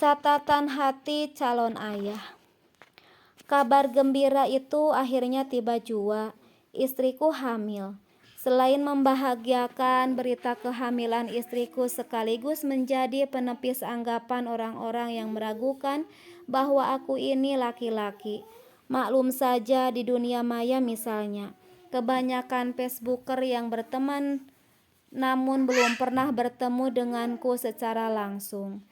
Catatan hati calon ayah. Kabar gembira itu akhirnya tiba jua. Istriku hamil. Selain membahagiakan, berita kehamilan istriku sekaligus menjadi penepis anggapan orang-orang yang meragukan bahwa aku ini laki-laki. Maklum saja di dunia maya misalnya, kebanyakan Facebooker yang berteman namun belum pernah bertemu denganku secara langsung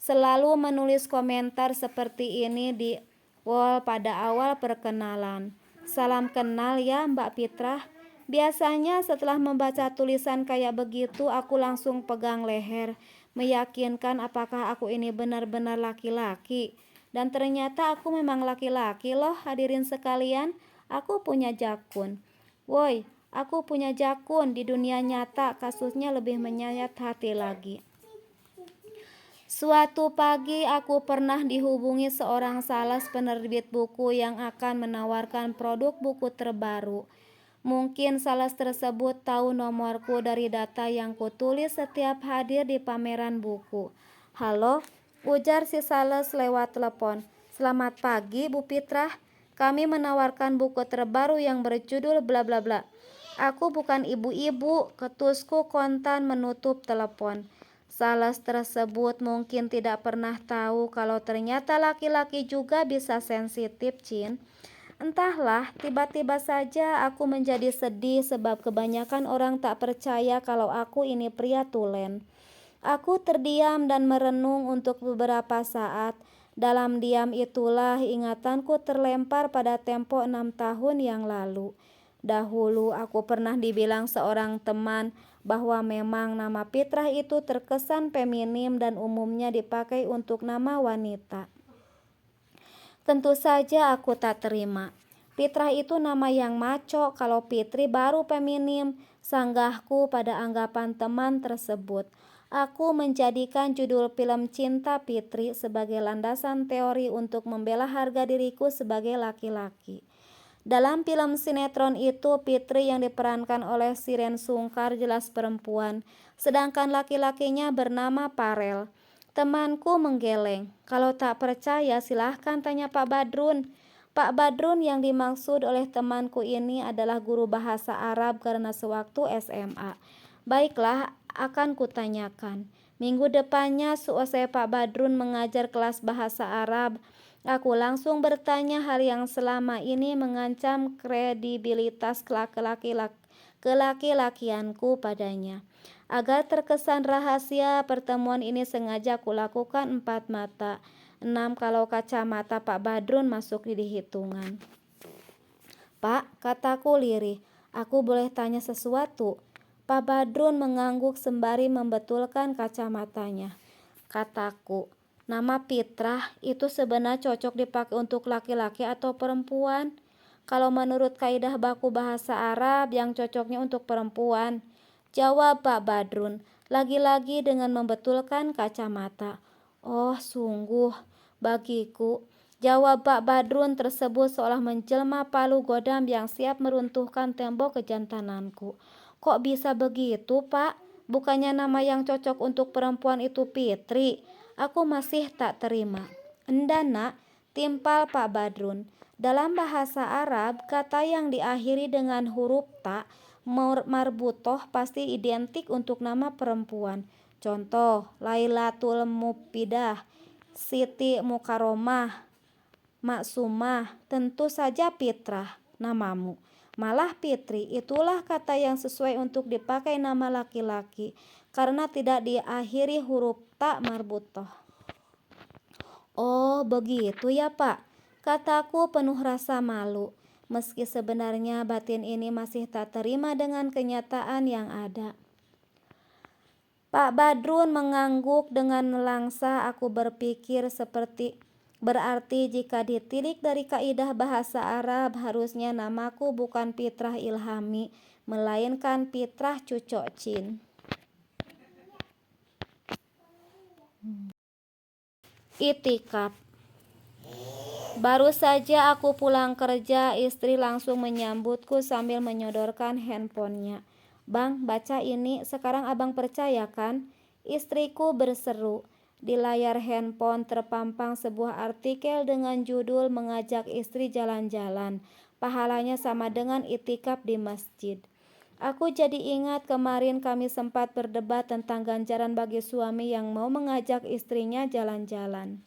selalu menulis komentar seperti ini di wall pada awal perkenalan. Salam kenal ya Mbak Fitrah. Biasanya setelah membaca tulisan kayak begitu aku langsung pegang leher, meyakinkan apakah aku ini benar-benar laki-laki. Dan ternyata aku memang laki-laki loh hadirin sekalian, aku punya jakun. Woi, aku punya jakun. Di dunia nyata kasusnya lebih menyayat hati lagi. Suatu pagi aku pernah dihubungi seorang sales penerbit buku yang akan menawarkan produk buku terbaru. Mungkin sales tersebut tahu nomorku dari data yang kutulis setiap hadir di pameran buku. Halo, ujar si sales lewat telepon. Selamat pagi Bu Fitrah, kami menawarkan buku terbaru yang berjudul bla bla bla. Aku bukan ibu-ibu, ketusku kontan menutup telepon. Sales tersebut mungkin tidak pernah tahu kalau ternyata laki-laki juga bisa sensitif, Cin. Entahlah, tiba-tiba saja aku menjadi sedih sebab kebanyakan orang tak percaya kalau aku ini pria tulen. Aku terdiam dan merenung untuk beberapa saat. Dalam diam itulah ingatanku terlempar pada tempo 6 tahun yang lalu. Dahulu aku pernah dibilang seorang teman bahwa memang nama Fitrah itu terkesan feminim dan umumnya dipakai untuk nama wanita. Tentu saja aku tak terima. Fitrah itu nama yang maco, kalau Fitri baru feminim. Sanggahku pada anggapan teman tersebut. Aku menjadikan judul film Cinta Fitri sebagai landasan teori untuk membela harga diriku sebagai laki-laki. Dalam film sinetron itu, Fitri yang diperankan oleh Shireen Sungkar jelas perempuan, sedangkan laki-lakinya bernama Farel. Temanku menggeleng. Kalau tak percaya silahkan tanya Pak Badrun. Pak Badrun yang dimaksud oleh temanku ini adalah guru bahasa Arab karena sewaktu SMA. Baiklah, akan kutanyakan. Minggu depannya seusai Pak Badrun mengajar kelas bahasa Arab, aku langsung bertanya hal yang selama ini mengancam kredibilitas kelaki-lakianku padanya. Agar terkesan rahasia, pertemuan ini sengaja kulakukan 4 mata. 6 kalau kacamata Pak Badrun masuk di hitungan. Pak, kataku lirih, aku boleh tanya sesuatu? Pak Badrun mengangguk sembari membetulkan kacamatanya. Kataku, nama Fitrah itu sebenarnya cocok dipakai untuk laki-laki atau perempuan? Kalau menurut kaidah baku bahasa Arab yang cocoknya untuk perempuan, jawab Pak Badrun, lagi-lagi dengan membetulkan kacamata. Oh sungguh, bagiku, jawab Pak Badrun tersebut seolah menjelma palu godam yang siap meruntuhkan tembok kejantananku. Kok bisa begitu Pak? Bukannya nama yang cocok untuk perempuan itu Fitri? Aku masih tak terima. Enda nak, timpal Pak Badrun. Dalam bahasa Arab, kata yang diakhiri dengan huruf ta marbutoh pasti identik untuk nama perempuan. Contoh, Lailatul Mufidah, Siti Mukaromah, Maksumah, tentu saja Fitrah namamu. Malah Fitri, itulah kata yang sesuai untuk dipakai nama laki-laki karena tidak diakhiri huruf ta marbutoh. Oh begitu ya Pak, kataku penuh rasa malu. Meski sebenarnya batin ini masih tak terima dengan kenyataan yang ada. Pak Badrun mengangguk dengan nelangsa. Aku berpikir seperti berarti jika ditilik dari kaidah bahasa Arab, harusnya namaku bukan Fitrah Ilhami, melainkan Fitrah Cucok Cin. Itikaf. Baru saja aku pulang kerja, istri langsung menyambutku sambil menyodorkan handphonenya. Bang, baca ini, sekarang abang percaya kan? Istriku berseru. Di layar handphone terpampang sebuah artikel dengan judul "Mengajak Istri Jalan-Jalan, Pahalanya Sama Dengan Itikaf di Masjid". Aku jadi ingat kemarin kami sempat berdebat tentang ganjaran bagi suami yang mau mengajak istrinya jalan-jalan.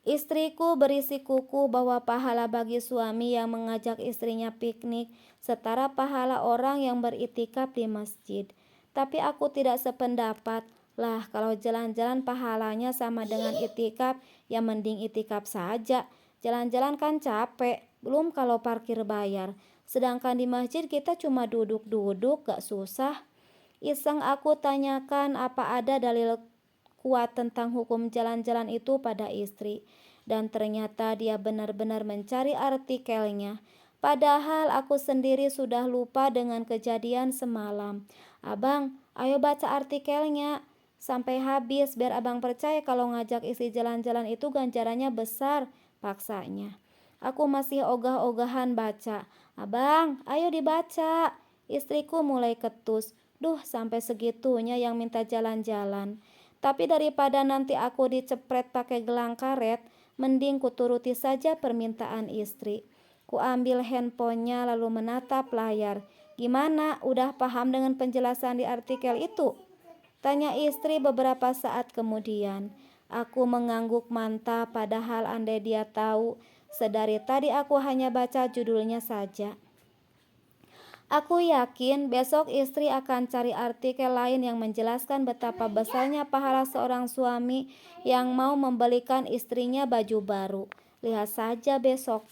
Istriku berisi kukuh bahwa pahala bagi suami yang mengajak istrinya piknik setara pahala orang yang beritikaf di masjid. Tapi aku tidak sependapat. Lah, kalau jalan-jalan pahalanya sama dengan itikaf, ya mending itikaf saja. Jalan-jalan kan capek, belum kalau parkir bayar. Sedangkan di masjid kita cuma duduk-duduk, gak susah. Iseng aku tanyakan apa ada dalil kuat tentang hukum jalan-jalan itu pada istri. Dan ternyata dia benar-benar mencari artikelnya. Padahal aku sendiri sudah lupa dengan kejadian semalam. Abang, ayo baca artikelnya sampai habis biar abang percaya kalau ngajak istri jalan-jalan itu ganjarannya besar, paksanya. Aku masih ogah-ogahan baca. Abang, ayo dibaca. Istriku mulai ketus. Duh, sampai segitunya yang minta jalan-jalan. Tapi daripada nanti aku dicepret pakai gelang karet, mending kuturuti saja permintaan istri. Ku ambil handphonenya lalu menatap layar. Gimana, udah paham dengan penjelasan di artikel itu? Tanya istri beberapa saat kemudian. Aku mengangguk mantap padahal andai dia tahu, sedari tadi aku hanya baca judulnya saja. Aku yakin besok istri akan cari artikel lain yang menjelaskan betapa besarnya pahala seorang suami yang mau membelikan istrinya baju baru. Lihat saja besok.